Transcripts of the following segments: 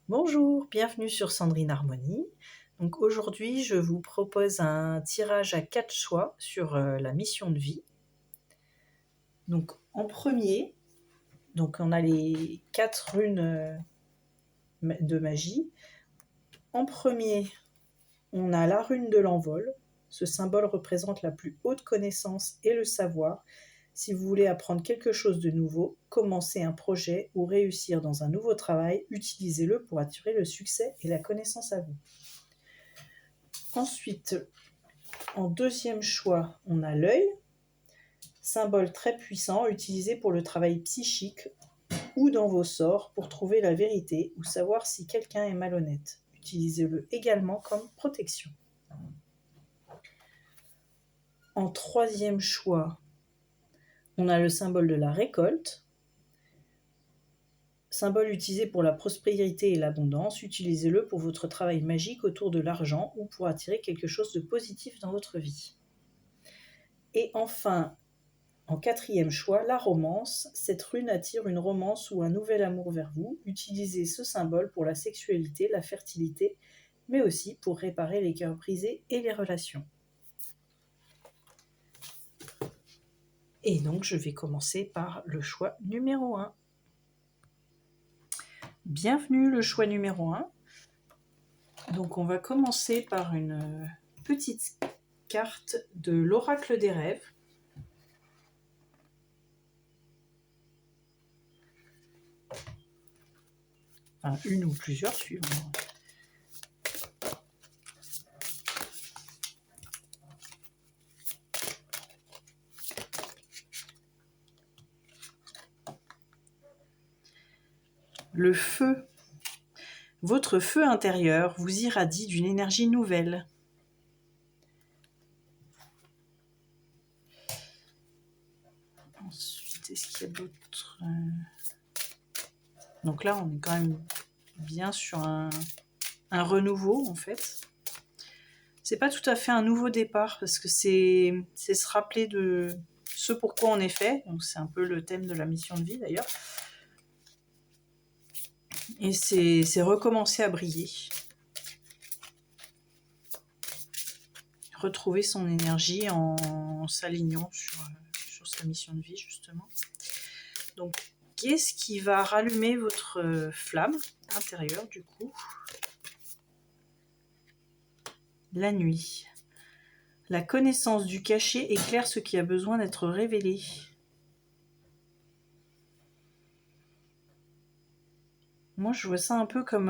Bonjour, bienvenue sur Sandrine Harmonie. Donc aujourd'hui, je vous propose un tirage à 4 choix sur la mission de vie. Donc en premier, on a les 4 runes de magie. En premier, on a la rune de l'envol. Ce symbole représente la plus haute connaissance et le savoir. Si vous voulez apprendre quelque chose de nouveau, commencer un projet ou réussir dans un nouveau travail, utilisez-le pour attirer le succès et la connaissance à vous. Ensuite, en deuxième choix, on a l'œil, symbole très puissant utilisé pour le travail psychique ou dans vos sorts pour trouver la vérité ou savoir si quelqu'un est malhonnête. Utilisez-le également comme protection. En troisième choix, on a le symbole de la récolte, symbole utilisé pour la prospérité et l'abondance. Utilisez-le pour votre travail magique autour de l'argent ou pour attirer quelque chose de positif dans votre vie. Et enfin, en quatrième choix, la romance. Cette rune attire une romance ou un nouvel amour vers vous. Utilisez ce symbole pour la sexualité, la fertilité, mais aussi pour réparer les cœurs brisés et les relations. Et donc, je vais commencer par le choix numéro 1. Bienvenue, le choix numéro 1. Donc, on va commencer par une petite carte de l'oracle des rêves. Enfin, une ou plusieurs suivant. Le feu. Votre feu intérieur vous irradie d'une énergie nouvelle. Ensuite, est-ce qu'il y a d'autres... Donc là, on est quand même bien sur un renouveau, en fait. C'est pas tout à fait un nouveau départ, parce que c'est se rappeler de ce pourquoi on est fait. Donc c'est un peu le thème de la mission de vie, d'ailleurs. Et c'est recommencer à briller. Retrouver son énergie en s'alignant sur sa mission de vie, justement. Donc, qu'est-ce qui va rallumer votre flamme intérieure, du coup? La nuit. La connaissance du caché éclaire ce qui a besoin d'être révélé. Moi, je vois ça un peu comme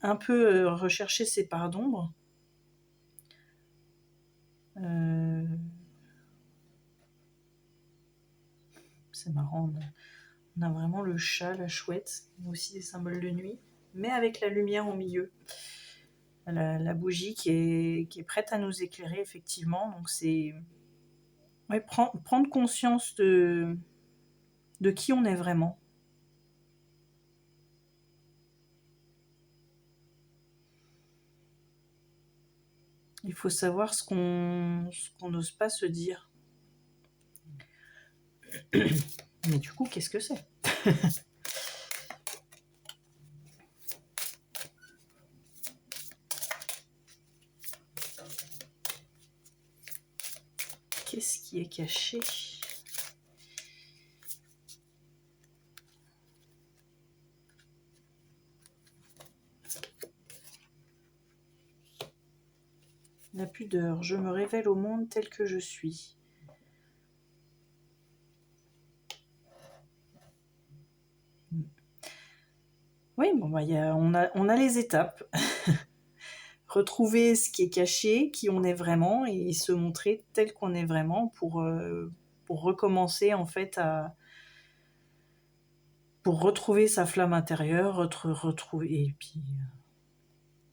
un peu rechercher ses parts d'ombre. C'est marrant, on a vraiment le chat, la chouette, aussi des symboles de nuit, mais avec la lumière au milieu. La bougie qui est prête à nous éclairer, effectivement. Donc c'est prendre conscience de qui on est vraiment. Il faut savoir ce qu'on n'ose pas se dire. Mais du coup, qu'est-ce que c'est? Qu'est-ce qui est caché? La pudeur. Je me révèle au monde tel que je suis. Oui, bon, on a les étapes. Retrouver ce qui est caché, qui on est vraiment, et se montrer tel qu'on est vraiment pour recommencer, en fait, pour retrouver sa flamme intérieure, retrouver,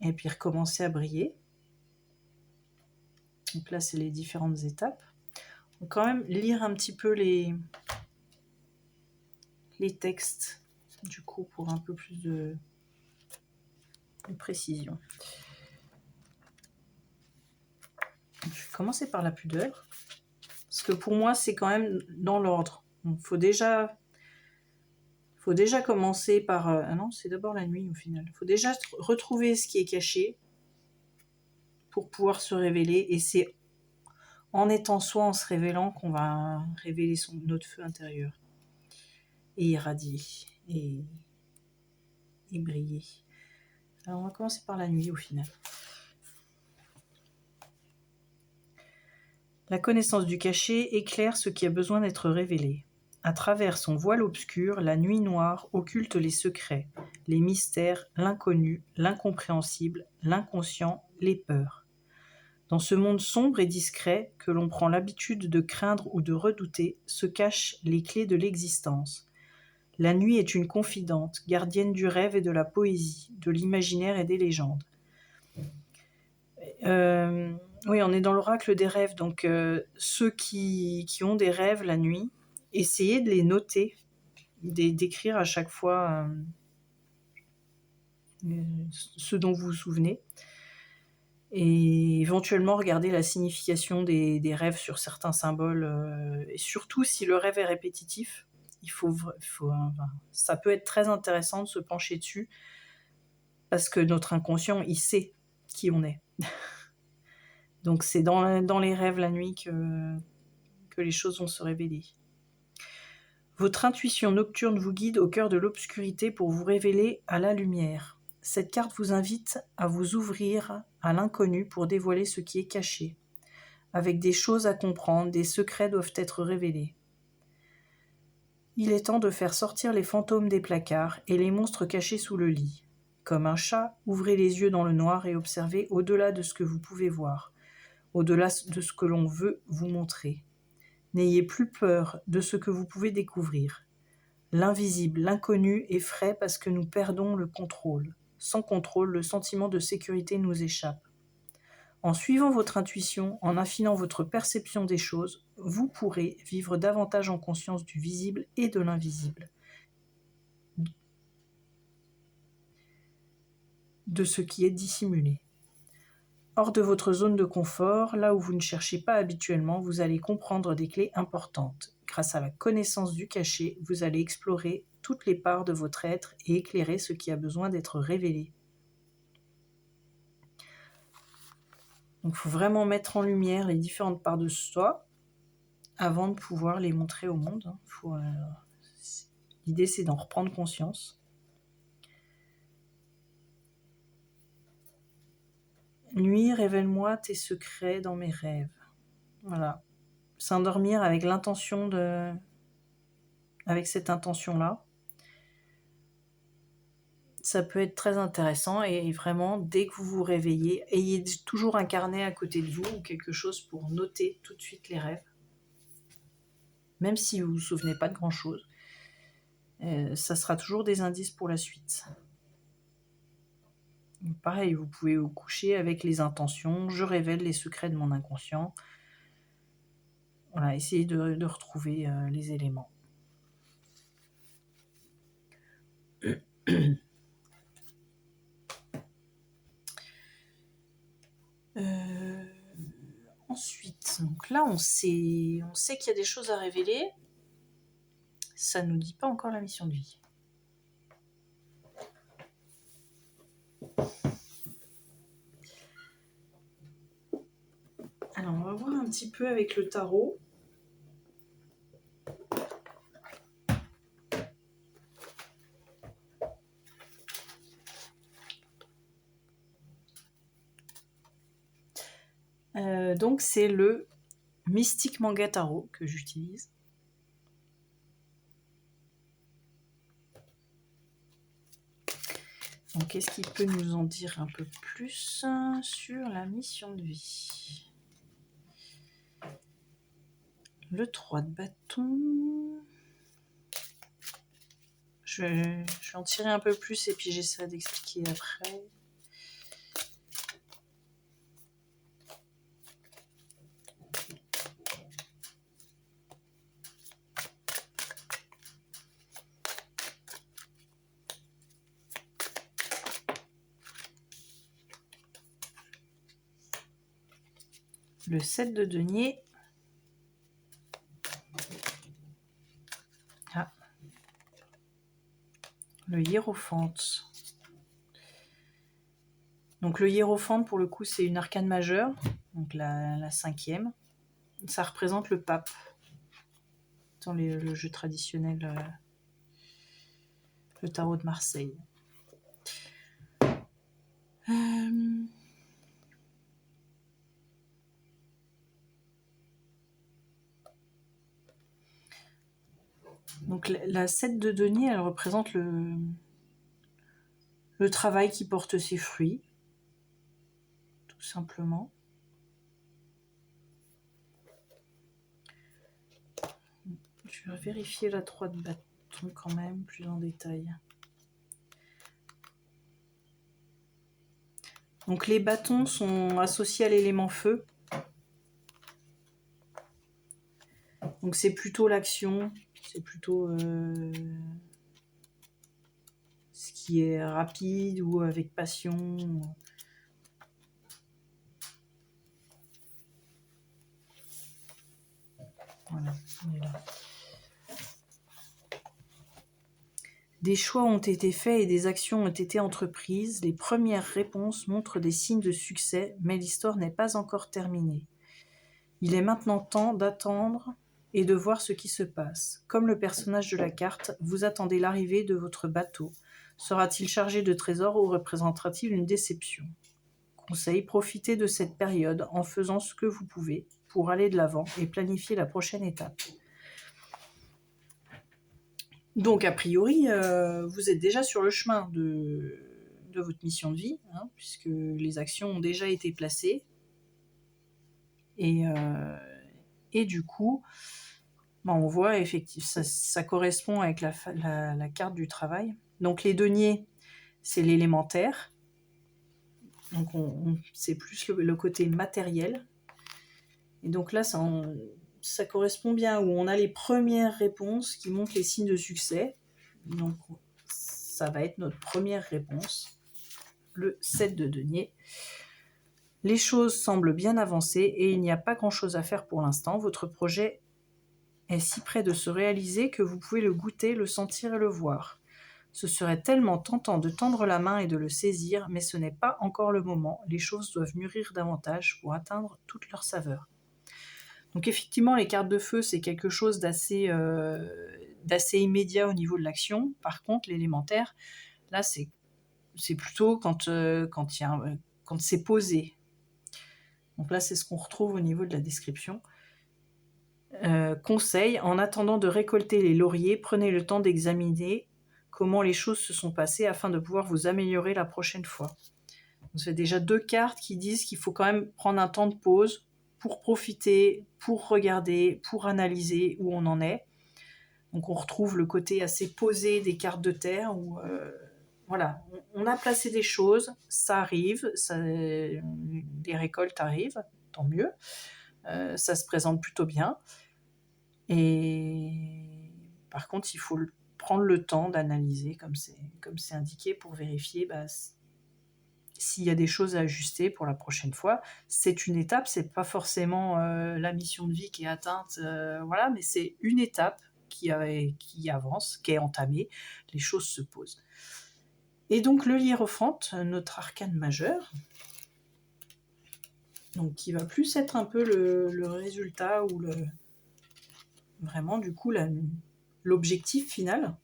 et puis recommencer à briller. Donc là, c'est les différentes étapes. On va quand même lire un petit peu les textes, du coup, pour un peu plus de précision. Je vais commencer par la pudeur, parce que pour moi, c'est quand même dans l'ordre. Il faut déjà faut déjà commencer par... ah non, c'est d'abord la nuit au final. Il faut déjà retrouver ce qui est caché pour pouvoir se révéler. Et c'est en étant soi, en se révélant, qu'on va révéler notre feu intérieur. Et irradier. Et briller. Alors on va commencer par la nuit au final. La connaissance du caché éclaire ce qui a besoin d'être révélé. À travers son voile obscur, la nuit noire occulte les secrets, les mystères, l'inconnu, l'incompréhensible, l'inconscient, les peurs. Dans ce monde sombre et discret, que l'on prend l'habitude de craindre ou de redouter, se cachent les clés de l'existence. La nuit est une confidente, gardienne du rêve et de la poésie, de l'imaginaire et des légendes. Oui, on est dans l'oracle des rêves, donc ceux qui ont des rêves la nuit, essayez de les noter, d'écrire à chaque fois ce dont vous vous souvenez, et éventuellement regarder la signification des rêves sur certains symboles, et surtout si le rêve est répétitif, ça peut être très intéressant de se pencher dessus, parce que notre inconscient, il sait qui on est. Donc c'est dans les rêves la nuit que les choses vont se révéler. Votre intuition nocturne vous guide au cœur de l'obscurité pour vous révéler à la lumière. Cette carte vous invite à vous ouvrir à l'inconnu pour dévoiler ce qui est caché. Avec des choses à comprendre, des secrets doivent être révélés. Il est temps de faire sortir les fantômes des placards et les monstres cachés sous le lit. Comme un chat, ouvrez les yeux dans le noir et observez au-delà de ce que vous pouvez voir, au-delà de ce que l'on veut vous montrer. N'ayez plus peur de ce que vous pouvez découvrir. L'invisible, l'inconnu effraie parce que nous perdons le contrôle. Sans contrôle, le sentiment de sécurité nous échappe. En suivant votre intuition, en affinant votre perception des choses, vous pourrez vivre davantage en conscience du visible et de l'invisible, de ce qui est dissimulé. Hors de votre zone de confort, là où vous ne cherchez pas habituellement, vous allez comprendre des clés importantes. Grâce à la connaissance du caché, vous allez explorer toutes les parts de votre être et éclairer ce qui a besoin d'être révélé. Donc il faut vraiment mettre en lumière les différentes parts de soi avant de pouvoir les montrer au monde. L'idée, c'est d'en reprendre conscience. Nuit, révèle-moi tes secrets dans mes rêves. Voilà. S'endormir avec avec cette intention-là. Ça peut être très intéressant et vraiment, dès que vous vous réveillez, ayez toujours un carnet à côté de vous ou quelque chose pour noter tout de suite les rêves. Même si vous ne vous souvenez pas de grand-chose, ça sera toujours des indices pour la suite. Pareil, vous pouvez vous coucher avec les intentions, je révèle les secrets de mon inconscient. Voilà, essayez de retrouver les éléments. Ensuite, donc là on sait qu'il y a des choses à révéler. Ça ne nous dit pas encore la mission de vie. Alors on va voir un petit peu avec le tarot. Donc c'est le Mystic Manga Tarot que j'utilise. Donc qu'est-ce qu'il peut nous en dire un peu plus sur la mission de vie? Le 3 de bâton. Je vais en tirer un peu plus et puis j'essaierai d'expliquer après. Le 7 de denier. Ah. le hiérophante. Donc le hiérophante, pour le coup, c'est une arcane majeure, donc la 5e. Ça représente le pape dans le jeu traditionnel, le tarot de Marseille. Donc la 7 de denier, elle représente le travail qui porte ses fruits, tout simplement. Je vais vérifier la 3 de bâton quand même, plus en détail. Donc les bâtons sont associés à l'élément feu. Donc c'est plutôt l'action, c'est plutôt ce qui est rapide ou avec passion. Voilà, on est là. Des choix ont été faits et des actions ont été entreprises. Les premières réponses montrent des signes de succès, mais l'histoire n'est pas encore terminée. Il est maintenant temps d'attendre et de voir ce qui se passe. Comme le personnage de la carte, vous attendez l'arrivée de votre bateau. Sera-t-il chargé de trésors ou représentera-t-il une déception ? Conseil, profitez de cette période en faisant ce que vous pouvez pour aller de l'avant et planifier la prochaine étape. Donc, a priori, vous êtes déjà sur le chemin de votre mission de vie, hein, puisque les actions ont déjà été placées. Et du coup, on voit effectivement, ça correspond avec la carte du travail. Donc, les deniers, c'est l'élémentaire. Donc, c'est plus le côté matériel. Et donc là, ça correspond bien, où on a les premières réponses qui montrent les signes de succès. Donc, ça va être notre première réponse, le 7 de denier. Les choses semblent bien avancées et il n'y a pas grand-chose à faire pour l'instant. Votre projet est si près de se réaliser que vous pouvez le goûter, le sentir et le voir. Ce serait tellement tentant de tendre la main et de le saisir, mais ce n'est pas encore le moment. Les choses doivent mûrir davantage pour atteindre toute leur saveur. Donc effectivement, les cartes de feu, c'est quelque chose d'assez immédiat au niveau de l'action. Par contre, l'élémentaire, là, c'est plutôt quand c'est posé. Donc là, c'est ce qu'on retrouve au niveau de la description. Conseil, en attendant de récolter les lauriers, prenez le temps d'examiner comment les choses se sont passées afin de pouvoir vous améliorer la prochaine fois. Donc, c'est déjà 2 cartes qui disent qu'il faut quand même prendre un temps de pause pour profiter, pour regarder, pour analyser où on en est. Donc on retrouve le côté assez posé des cartes de terre où voilà, on a placé des choses, ça arrive, les récoltes arrivent, tant mieux, ça se présente plutôt bien. Et par contre, il faut prendre le temps d'analyser, comme c'est indiqué, pour vérifier s'il y a des choses à ajuster pour la prochaine fois. C'est une étape, c'est pas forcément la mission de vie qui est atteinte, voilà, mais c'est une étape qui avance, qui est entamée, les choses se posent. Et donc le hiérophante, notre arcane majeur, donc qui va plus être un peu le résultat ou vraiment du coup l'objectif final.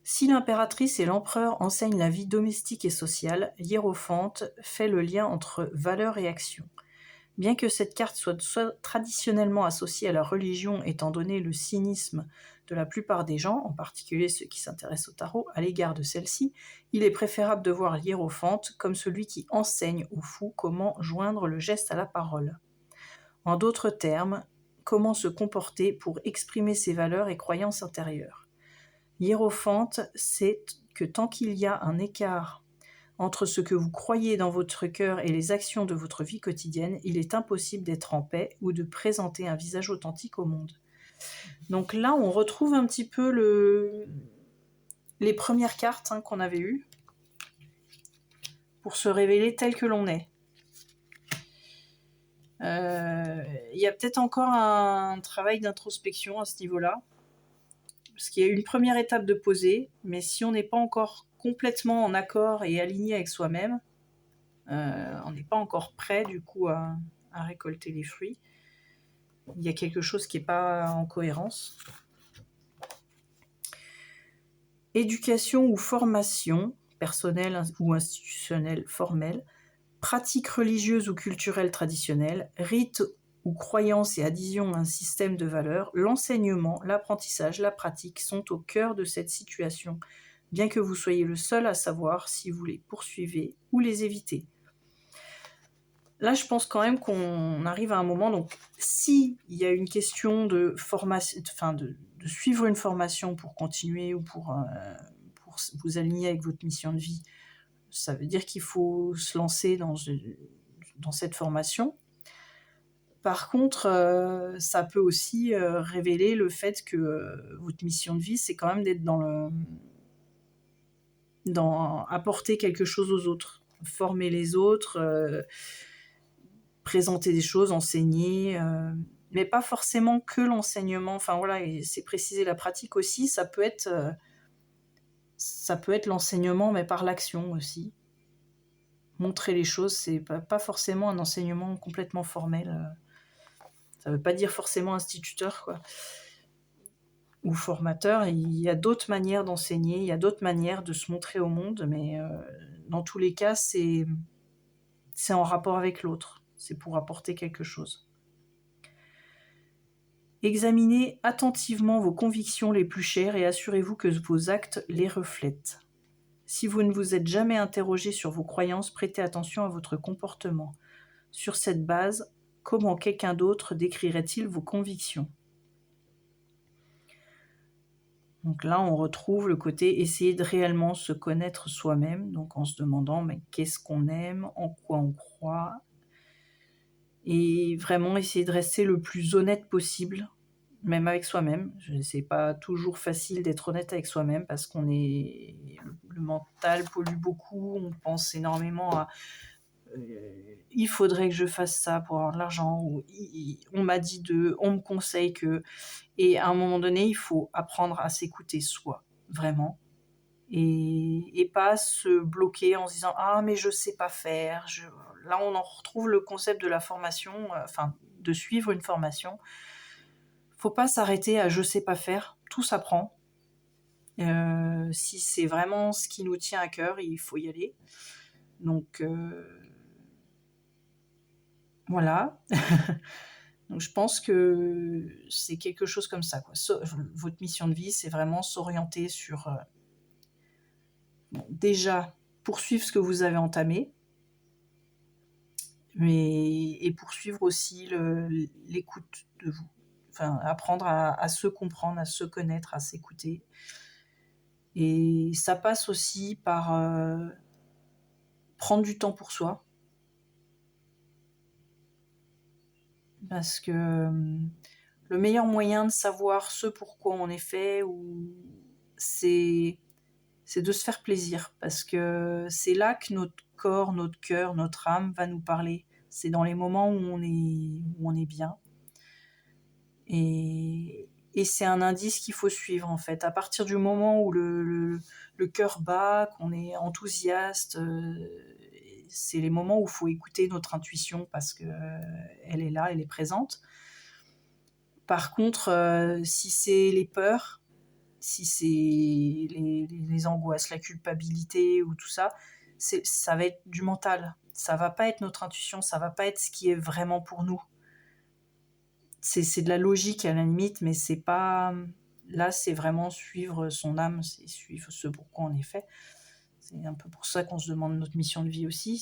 Si l'impératrice et l'empereur enseignent la vie domestique et sociale, l'hiérophante fait le lien entre valeurs et action. Bien que cette carte soit traditionnellement associée à la religion, étant donné le cynisme de la plupart des gens, en particulier ceux qui s'intéressent au tarot, à l'égard de celle-ci, il est préférable de voir l'hiérophante comme celui qui enseigne aux fous comment joindre le geste à la parole. En d'autres termes, comment se comporter pour exprimer ses valeurs et croyances intérieures. L'hiérophante sait que tant qu'il y a un écart entre ce que vous croyez dans votre cœur et les actions de votre vie quotidienne, il est impossible d'être en paix ou de présenter un visage authentique au monde. Donc là, on retrouve un petit peu les premières cartes qu'on avait eues pour se révéler tel que l'on est. Il y a peut-être encore un travail d'introspection à ce niveau-là, parce qu'il y a une première étape de poser, mais si on n'est pas encore complètement en accord et aligné avec soi-même, on n'est pas encore prêt du coup à récolter les fruits. Il y a quelque chose qui n'est pas en cohérence. Éducation ou formation, personnelle ou institutionnelle formelle, pratiques religieuses ou culturelles traditionnelles, rites ou croyances et adhésion à un système de valeurs, l'enseignement, l'apprentissage, la pratique sont au cœur de cette situation, bien que vous soyez le seul à savoir si vous les poursuivez ou les évitez. Là, je pense quand même qu'on arrive à un moment, donc s'il y a une question de formation, de suivre une formation pour continuer ou pour vous aligner avec votre mission de vie, ça veut dire qu'il faut se lancer dans cette formation. Par contre, ça peut aussi révéler le fait que votre mission de vie, c'est quand même d'être dans apporter quelque chose aux autres, former les autres, présenter des choses, enseigner, mais pas forcément que l'enseignement. Enfin voilà, et c'est préciser la pratique aussi. Ça peut être l'enseignement, mais par l'action aussi. Montrer les choses, c'est pas forcément un enseignement complètement formel. Ça veut pas dire forcément instituteur, quoi, ou formateur. Il y a d'autres manières d'enseigner, il y a d'autres manières de se montrer au monde, mais dans tous les cas, c'est en rapport avec l'autre. C'est pour apporter quelque chose. Examinez attentivement vos convictions les plus chères et assurez-vous que vos actes les reflètent. Si vous ne vous êtes jamais interrogé sur vos croyances, prêtez attention à votre comportement. Sur cette base, comment quelqu'un d'autre décrirait-il vos convictions ? Donc là, on retrouve le côté essayer de réellement se connaître soi-même, donc en se demandant mais qu'est-ce qu'on aime, en quoi on croit, et vraiment essayer de rester le plus honnête possible, même avec soi-même. C'est pas toujours facile d'être honnête avec soi-même parce qu'on est le mental pollue beaucoup, on pense énormément à il faudrait que je fasse ça pour avoir de l'argent, ou on m'a dit on me conseille que, et à un moment donné, il faut apprendre à s'écouter soi, vraiment, et pas se bloquer en se disant ah mais je sais pas faire. Là on en retrouve le concept de la formation, de suivre une formation. Faut pas s'arrêter à je sais pas faire, tout s'apprend. Si c'est vraiment ce qui nous tient à cœur, il faut y aller. Donc voilà. Donc je pense que c'est quelque chose comme ça, quoi. Votre mission de vie, c'est vraiment s'orienter sur déjà poursuivre ce que vous avez entamé, et poursuivre aussi l'écoute de vous. Enfin, apprendre à se comprendre, à se connaître, à s'écouter. Et ça passe aussi par prendre du temps pour soi. Parce que le meilleur moyen de savoir ce pourquoi on est fait, c'est de se faire plaisir. Parce que c'est là que notre corps, notre cœur, notre âme va nous parler. C'est dans les moments où on est bien. Et c'est un indice qu'il faut suivre, en fait. À partir du moment où le cœur bat, qu'on est enthousiaste, c'est les moments où il faut écouter notre intuition parce que elle est là, elle est présente. Par contre, si c'est les peurs, si c'est les angoisses, la culpabilité ou tout ça, ça va être du mental. Ça va pas être notre intuition, ça va pas être ce qui est vraiment pour nous. C'est de la logique à la limite, mais c'est pas... Là, c'est vraiment suivre son âme, c'est suivre ce pourquoi on est fait. C'est un peu pour ça qu'on se demande notre mission de vie aussi,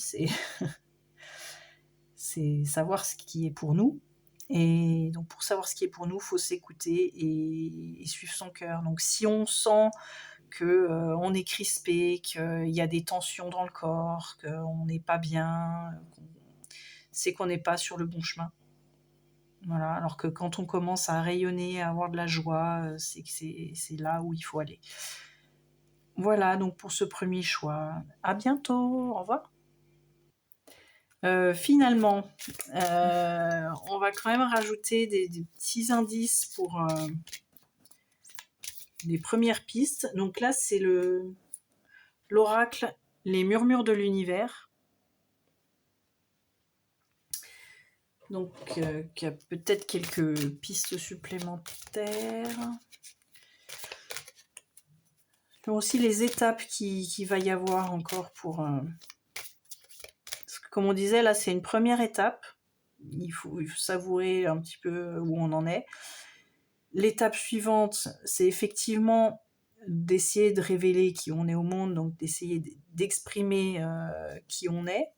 c'est savoir ce qui est pour nous. Et donc pour savoir ce qui est pour nous, il faut s'écouter et suivre son cœur. Donc si on sent qu'on est crispé, qu'il y a des tensions dans le corps, qu'on n'est pas bien, c'est qu'on n'est pas sur le bon chemin. Voilà, alors que quand on commence à rayonner, à avoir de la joie, c'est que c'est là où il faut aller. Voilà donc pour ce premier choix. À bientôt, au revoir. Finalement, on va quand même rajouter des petits indices pour les premières pistes. Donc là, c'est l'oracle Les Murmures de l'Univers. Donc, qui a peut-être quelques pistes supplémentaires. Aussi les étapes qu'il va y avoir encore pour... Parce que comme on disait, là, c'est une première étape. Il faut savourer un petit peu où on en est. L'étape suivante, c'est effectivement d'essayer de révéler qui on est au monde, donc d'essayer d'exprimer qui on est.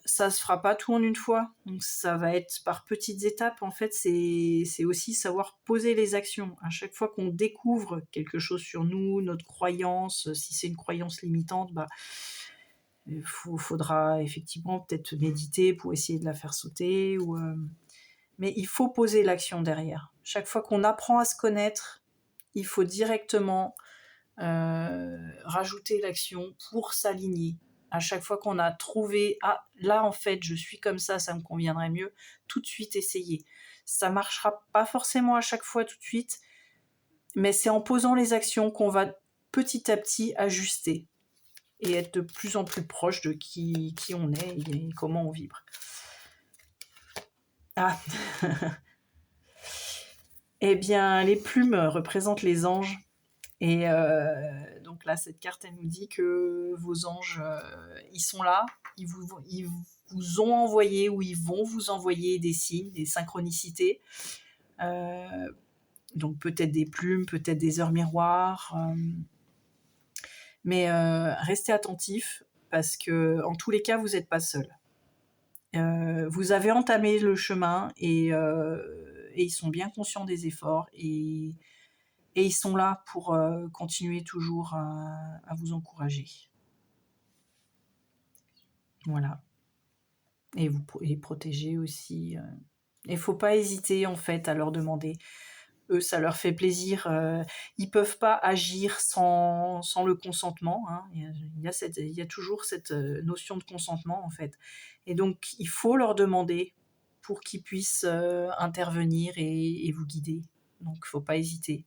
Ça se fera pas tout en une fois, donc ça va être par petites étapes. En fait, c'est aussi savoir poser les actions. À chaque fois qu'on découvre quelque chose sur nous, notre croyance, si c'est une croyance limitante, il faudra effectivement peut-être méditer pour essayer de la faire sauter. Mais il faut poser l'action derrière. Chaque fois qu'on apprend à se connaître, il faut directement rajouter l'action pour s'aligner. À chaque fois qu'on a trouvé « Ah, là, en fait, je suis comme ça me conviendrait mieux », tout de suite essayer. Ça marchera pas forcément à chaque fois tout de suite, mais c'est en posant les actions qu'on va petit à petit ajuster et être de plus en plus proche de qui on est et comment on vibre. Ah Eh bien, les plumes représentent les anges. Et donc là, cette carte, elle nous dit que vos anges, ils sont là, ils vous ont envoyé ou ils vont vous envoyer des signes, des synchronicités. Donc peut-être des plumes, peut-être des heures miroirs. Mais restez attentifs parce que en tous les cas, vous n'êtes pas seul. Vous avez entamé le chemin et ils sont bien conscients des efforts et ils sont là pour continuer toujours à vous encourager. Voilà. Et vous protéger aussi. Il ne faut pas hésiter en fait à leur demander. Eux, ça leur fait plaisir. Ils ne peuvent pas agir sans le consentement. Hein. Il y a toujours cette notion de consentement en fait. Et donc, il faut leur demander pour qu'ils puissent intervenir et vous guider. Donc, il ne faut pas hésiter.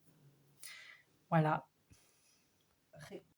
Voilà.